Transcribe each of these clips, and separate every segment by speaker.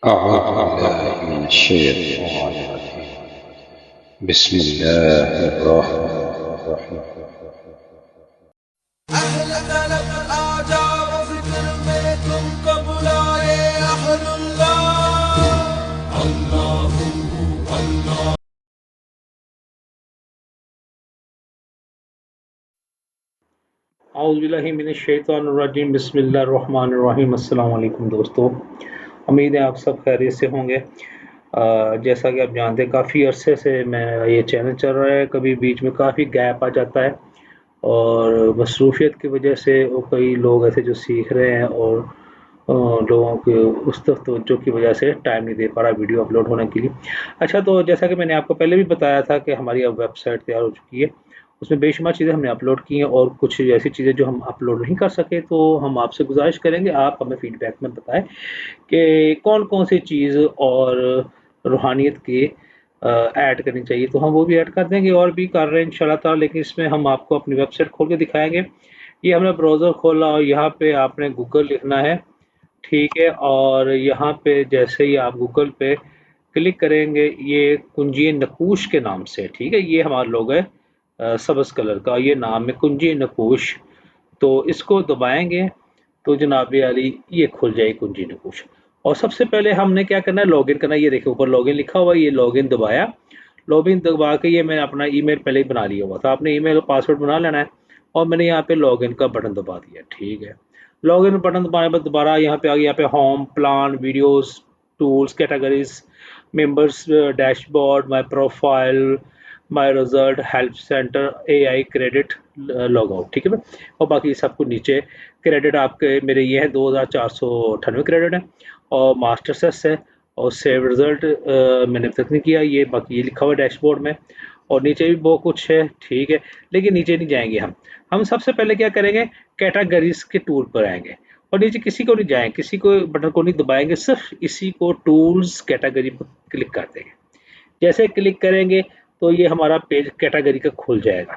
Speaker 1: أعوذ بالله من الشيطان الرجيم. بسم الله الرحمن الرحيم.
Speaker 2: اہل طلب آجا و فکر میں تم کو بلائے اہل اللہ اللہ اللہ.
Speaker 3: اعوذ باللہ من الشیطان الرجیم. بسم اللہ الرحمن الرحیم. السلام علیکم دوستو، امید ہے آپ سب خیریت سے ہوں گے. جیسا کہ آپ جانتے ہیں کافی عرصے سے میرا یہ چینل چل رہا ہے، کبھی بیچ میں کافی گیپ آ جاتا ہے اور مصروفیت کی وجہ سے وہ کئی لوگ ایسے جو سیکھ رہے ہیں اور لوگوں کے اس طرف توجہ کی وجہ سے ٹائم نہیں دے پا رہا ویڈیو اپلوڈ ہونے کے لیے. اچھا، تو جیسا کہ میں نے آپ کو پہلے بھی بتایا تھا کہ ہماری اب ویب سائٹ تیار ہو چکی ہے، اس میں بے شمار چیزیں ہم نے اپلوڈ کی ہیں اور کچھ ایسی چیزیں جو ہم اپلوڈ نہیں کر سکے، تو ہم آپ سے گزارش کریں گے آپ ہمیں فیڈ بیک میں بتائیں کہ کون کون سی چیز اور روحانیت کے ایڈ کرنی چاہیے، تو ہم وہ بھی ایڈ کر دیں گے اور بھی کر رہے ہیں انشاءاللہ تعالی. لیکن اس میں ہم آپ کو اپنی ویب سائٹ کھول کے دکھائیں گے. یہ ہم نے براؤزر کھولا اور یہاں پہ آپ نے گوگل لکھنا ہے، ٹھیک ہے. اور یہاں پہ جیسے ہی آپ گوگل پہ کلک کریں گے، یہ کنجی نقوش کے نام سے، ٹھیک ہے، یہ ہمارا لوگو ہے سبز کلر کا، یہ نام ہے کنجی نقوش. تو اس کو دبائیں گے تو جناب علی یہ کھل جائے کنجی نقوش. اور سب سے پہلے ہم نے کیا کرنا ہے، لاگ ان کرنا ہے. یہ دیکھیں اوپر لاگ ان لکھا ہوا ہے، یہ لاگ ان دبایا. لاگ ان دبا کے یہ میں نے اپنا ای میل پہلے ہی بنا لیا ہوا تھا، آپ نے ای میل کا پاسورڈ بنا لینا ہے اور میں نے یہاں پہ لاگ ان کا بٹن دبا دیا، ٹھیک ہے. لاگ ان بٹن دبانے پر دوبارہ یہاں پہ آ گیا، یہاں پہ home, plan, videos, tools, categories, members, dashboard, my profile, my result, help centre, A I, credit, log out, ٹھیک ہے. اور باقی سب کچھ نیچے کریڈٹ آپ کے میرے یہ ہے 2498 کریڈٹ ہے اور ماسٹر سیس ہے اور سیو رزلٹ میں نے تک نہیں کیا. یہ باقی یہ لکھا ہوا ہے ڈیش بورڈ میں اور نیچے بھی بہت کچھ ہے، ٹھیک ہے. لیکن نیچے نہیں جائیں گے ہم سب سے پہلے کیا کریں گے، کیٹاگریز کے ٹول پر آئیں گے اور نیچے کسی کو نہیں جائیں، کسی کو بٹن کو نہیں دبائیں گے، صرف اسی کو ٹولز کیٹاگری پر کلک کر دیں گے. جیسے کلک کریں گے تو یہ ہمارا پیج کیٹاگری کا کھل جائے گا.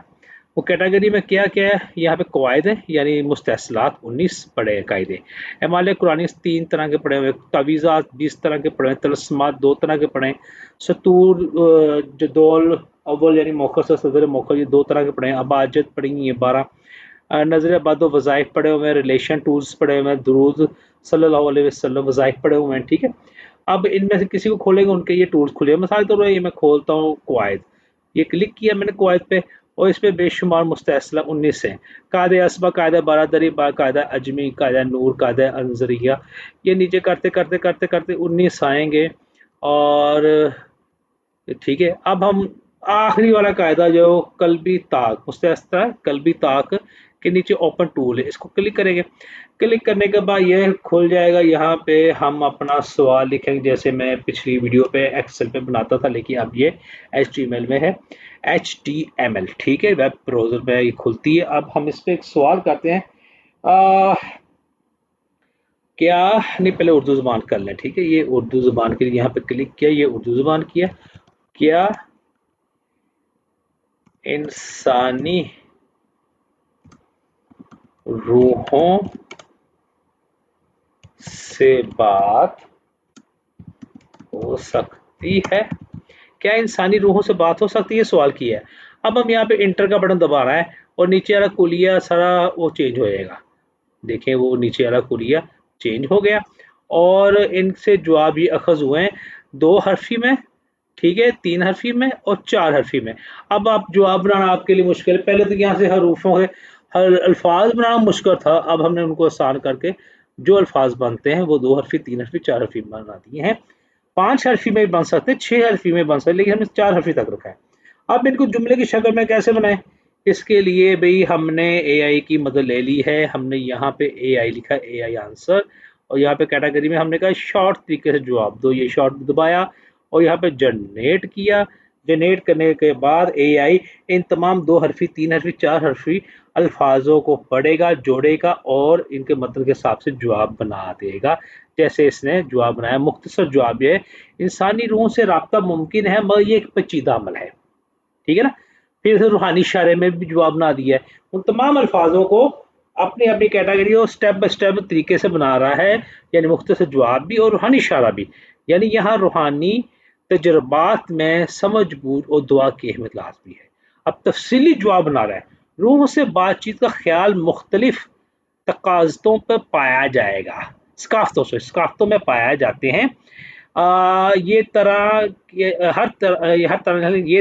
Speaker 3: وہ کیٹاگری میں کیا کیا ہے، یہاں پہ قواعد ہیں یعنی مستحصلات 19 پڑے ہیں قاعدے، اعمال قرآنی 3 طرح کے پڑے ہوئے، تعویذات 20 طرح کے پڑے ہیں، طلسمات 2 طرح کے پڑے ہیں، سطور جدول اول یعنی موخر سے صدر موخر یہ 2 طرح کے پڑے ہیں، اباجت پڑی ہیں یہ 12، نظر بعد و وظائف پڑے ہوئے ہیں، ریلیشن ٹولز پڑے ہوئے ہیں، درود صلی اللہ علیہ وسلم وظائف پڑے ہوئے ہیں، ٹھیک ہے. اب ان میں سے کسی کو کھولیں گے ان کے یہ ٹولز کھلے، مثال کے طور پر یہ میں کھولتا ہوں قواعد، یہ کلک کیا میں نے قواعد پہ اور اس پہ بے شمار مستحصلہ 19 ہیں، قاعدہ اسبا، قاعدہ بارادری، قاعدہ اجمی، قاعدہ نور، قاعدہ انظریہ. یہ نیچے کرتے کرتے کرتے کرتے 19 آئیں گے اور ٹھیک ہے. اب ہم آخری والا قاعدہ جو قلبی طاق مستحصلہ ہے، قلبی طاق کے نیچے اوپن ٹول ہے، اس کو کلک کریں گے. کلک کرنے کے بعد یہ کھل جائے گا، یہاں پہ ہم اپنا سوال لکھیں گے جیسے میں پچھلی ویڈیو پہ ایکسل پہ بناتا تھا، لیکن اب یہ HTML میں ہے، HTML، ٹھیک ہے، ویب براؤزر پہ یہ کھلتی ہے. اب ہم اس پہ ایک سوال کرتے ہیں، کیا نہیں پہلے اردو زبان کر لیں، ٹھیک ہے. یہ اردو زبان کے لیے یہاں پہ کلک کیا، یہ اردو زبان کیا. کیا انسانی روحوں سے بات ہو سکتی ہے؟ کیا انسانی روحوں سے بات ہو سکتی ہے، سوال کیا ہے. اب ہم یہاں پہ انٹر کا بٹن دبا رہا ہے اور نیچے والا کلیہ سارا وہ چینج ہو جائے گا، دیکھیں وہ نیچے والا کلیہ چینج ہو گیا اور ان سے جواب یہ اخذ ہوئے ہیں 2 حرفی میں، ٹھیک ہے، 3 حرفی میں اور 4 حرفی میں. اب آپ جواب بنانا آپ کے لیے مشکل ہے، پہلے تو یہاں سے حروفوں کے ہر الفاظ بنانا مشکل تھا، اب ہم نے ان کو آسان کر کے جو الفاظ بنتے ہیں وہ 2 حرفی، 3 حرفی، 4 حرفی بنا دیے ہیں. 5 حرفی میں بن سکتے ہیں، 6 حرفی میں بن سکتے ہیں، لیکن ہم نے 4 حرفی تک رکھا ہے. اب ان کو جملے کی شکل میں کیسے بنائیں، اس کے لیے بھئی ہم نے اے آئی کی مدد لے لی ہے. ہم نے یہاں پہ اے آئی لکھا، اے آئی آنسر، اور یہاں پہ کیٹیگری میں ہم نے کہا شارٹ طریقے سے جواب دو، یہ شارٹ دبایا اور یہاں پہ جنریٹ کیا. جنریٹ کرنے کے بعد اے آئی ان تمام 2 حرفی، 3 حرفی، 4 حرفی الفاظوں کو پڑھے گا، جوڑے گا اور ان کے مطلب کے حساب سے جواب بنا دے گا جیسے اس نے جواب بنایا. مختصر جواب یہ ہے، انسانی روحوں سے رابطہ ممکن ہے مگر یہ ایک پیچیدہ عمل ہے، ٹھیک ہے نا. پھر روحانی اشارے میں بھی جواب نہ دیا ہے، ان تمام الفاظوں کو اپنی اپنی کیٹیگری اور سٹیپ بائی سٹیپ طریقے سے بنا رہا ہے، یعنی مختصر جواب بھی اور روحانی اشارہ بھی، یعنی یہاں روحانی تجربات میں سمجھ بوجھ اور دعا کی اہمیت لازمی ہے۔ اب تفصیلی جواب بنا رہا ہے، روح سے بات چیت کا خیال مختلف تقاضوں پر پایا جائے گا، ثقافتوں میں پایا جاتے ہیں۔ یہ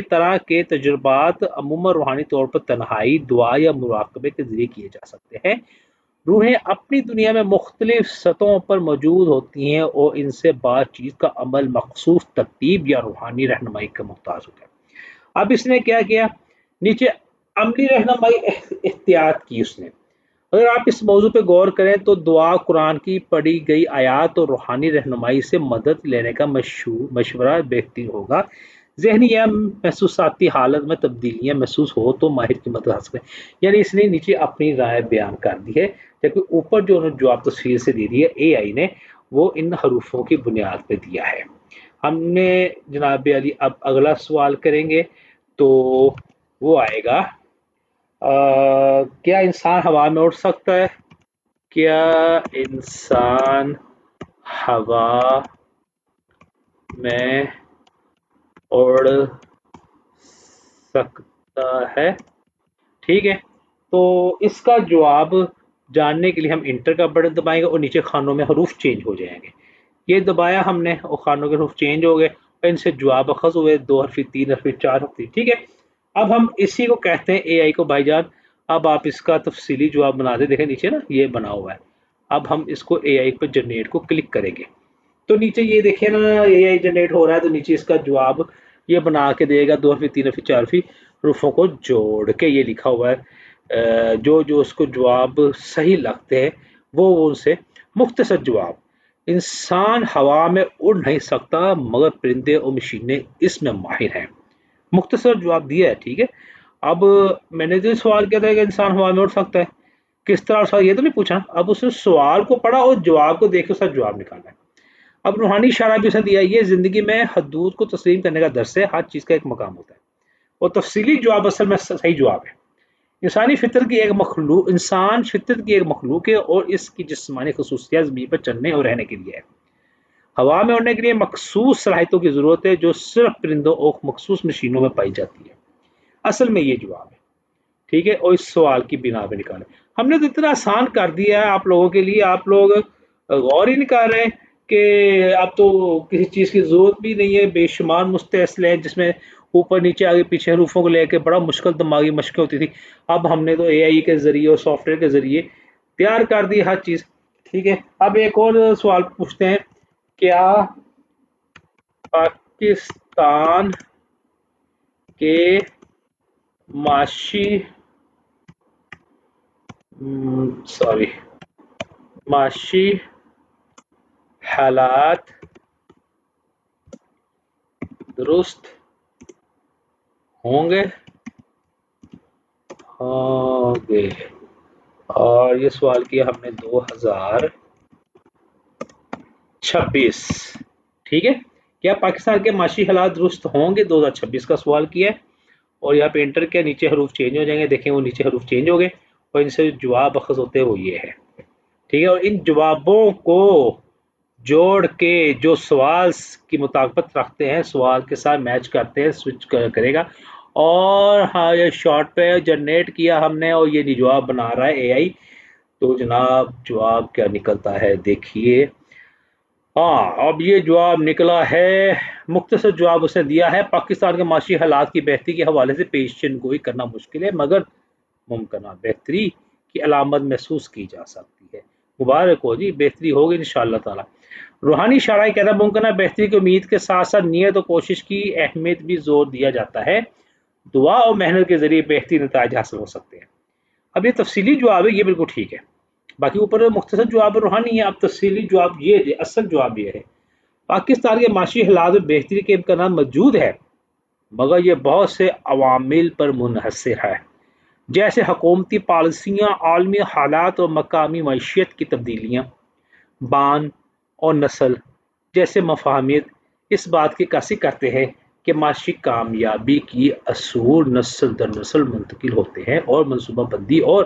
Speaker 3: طرح کے تجربات عموماً روحانی طور پر تنہائی، دعا یا مراقبے کے ذریعے کیے جا سکتے ہیں۔ روحیں اپنی دنیا میں مختلف سطحوں پر موجود ہوتی ہیں اور ان سے بات چیت کا عمل مخصوص ترتیب یا روحانی رہنمائی کا محتاج ہوتا ہے۔ اب اس نے کیا کیا، نیچے عملی رہنمائی احتیاط کی اس نے۔ اگر آپ اس موضوع پہ غور کریں تو دعا، قرآن کی پڑھی گئی آیات اور روحانی رہنمائی سے مدد لینے کا مشورہ بہتر ہوگا۔ ذہنی یا محسوساتی حالت میں تبدیلیاں محسوس ہو تو ماہر کی مدد حاصل کریں۔ یعنی اس نے نیچے اپنی رائے بیان کر دی ہے، جبکہ اوپر جو انہوں نے جواب تصویر سے دے دی ہے اے آئی نے، وہ ان حروفوں کی بنیاد پہ دیا ہے۔ ہم نے جناب علی اب اگلا سوال کریں گے تو وہ آئے گا، کیا انسان ہوا میں اڑ سکتا ہے؟ کیا انسان ہوا میں اڑ سکتا ہے؟ ٹھیک ہے، تو اس کا جواب جاننے کے لیے ہم انٹر کا بٹن دبائیں گے اور نیچے خانوں میں حروف چینج ہو جائیں گے۔ یہ دبایا ہم نے اور خانوں کے حروف چینج ہو گئے اور ان سے جواب اخذ ہوئے، 2 حرفی، 3 حرفی، 4 حرفی۔ ٹھیک ہے، اب ہم اسی کو کہتے ہیں اے آئی کو، بھائی جان اب آپ اس کا تفصیلی جواب بنا دیں۔ دیکھیں نیچے نا یہ بنا ہوا ہے، اب ہم اس کو اے آئی پہ جنریٹ کو کلک کریں گے تو نیچے یہ دیکھیں نا اے آئی جنریٹ ہو رہا ہے، تو نیچے اس کا جواب یہ بنا کے دے گا، 2 حرفی، 3 حرفی، 4 حرفی حروفوں کو جوڑ کے یہ لکھا ہوا ہے۔ جو اس کو جواب صحیح لگتے ہیں وہ ان سے مختصر جواب، انسان ہوا میں اڑ نہیں سکتا مگر پرندے اور مشینیں اس میں ماہر ہیں، مختصر جواب دیا ہے۔ ٹھیک ہے، اب میں نے جو سوال کیا تھا کہ انسان ہوا میں اڑ سکتا ہے، کس طرح سوال، یہ تو نہیں پوچھا، اب اس نے سوال کو پڑھا اور جواب کو دیکھ کے اس کا جواب نکالنا ہے۔ اب روحانی اشارہ بھی اسے دیا، یہ زندگی میں حدود کو تسلیم کرنے کا درس ہے، ہر چیز کا ایک مقام ہوتا ہے اور تفصیلی جواب اصل میں صحیح جواب ہے۔ انسان فطرت کی ایک مخلوق ہے اور اس کی جسمانی خصوصیات زمین پر چلنے اور رہنے کے لیے ہے۔ ہوا میں اڑنے کے لیے مخصوص صلاحیتوں کی ضرورت ہے جو صرف پرندوں اور مخصوص مشینوں میں پائی جاتی ہے۔ اصل میں یہ جواب ہے، ٹھیک ہے، اور اس سوال کی بنا پہ نکالیں۔ ہم نے تو اتنا آسان کر دیا ہے آپ لوگوں کے لیے، آپ لوگ غور ہی نہیں کر رہے کہ اب تو کسی چیز کی ضرورت بھی نہیں ہے، بے شمار مستحصل ہیں جس میں اوپر نیچے آگے پیچھے حروفوں کو لے کے بڑا مشکل دماغی مشقیں ہوتی تھی، اب ہم نے تو اے آئی کے ذریعے اور سافٹ ویئر کے ذریعے تیار کر دی ہر چیز۔ ٹھیک ہے، اب ایک اور سوال پوچھتے ہیں، کیا پاکستان کے معاشی حالات درست ہوں گے؟ اور یہ سوال کیا ہم نے 2026۔ ٹھیک ہے، کیا پاکستان کے معاشی حالات درست ہوں گے، 2026 کا سوال کیا ہے اور یہاں پہ انٹر کیا، نیچے حروف چینج ہو جائیں گے، دیکھیں وہ نیچے حروف چینج ہو گئے اور ان سے جواب اخذ ہوتے ہیں وہ یہ ہے۔ ٹھیک ہے، اور ان جوابوں کو جوڑ کے جو سوال کی مطابقت رکھتے ہیں، سوال کے ساتھ میچ کرتے ہیں، سوئچ کرے گا، اور ہاں یہ شارٹ پہ جنریٹ کیا ہم نے اور یہ جواب بنا رہا ہے اے آئی، تو جناب جواب کیا نکلتا ہے دیکھیے۔ ہاں اب یہ جواب نکلا ہے، مختصر جواب اس نے دیا ہے، پاکستان کے معاشی حالات کی بہتری کے حوالے سے پیشن گوئی کرنا مشکل ہے مگر ممکنہ بہتری کی علامت محسوس کی جا سکتی ہے۔ مبارک ہو جی، بہتری ہوگی انشاءاللہ تعالی۔ روحانی اشارہ کہتا ہے ممکنہ بہتری کی امید کے ساتھ ساتھ نیت اور کوشش کی اہمیت بھی زور دیا جاتا ہے، دعا اور محنت کے ذریعے بہتری نتائج حاصل ہو سکتے ہیں۔ اب یہ تفصیلی جواب ہے، یہ بالکل ٹھیک ہے، باقی اوپر مختصر جواب روحانی ہے، اب تفصیلی جواب یہ ہے، اصل جواب یہ ہے، پاکستان کے معاشی حالات میں بہتری کے امکانات موجود ہے مگر یہ بہت سے عوامل پر منحصر ہے، جیسے حکومتی پالیسیاں، عالمی حالات اور مقامی معیشت کی تبدیلیاں، بان اور نسل جیسے مفاہیم اس بات کی عکاسی کرتے ہیں کہ معاشی کامیابی کی اصول نسل در نسل منتقل ہوتے ہیں اور منصوبہ بندی اور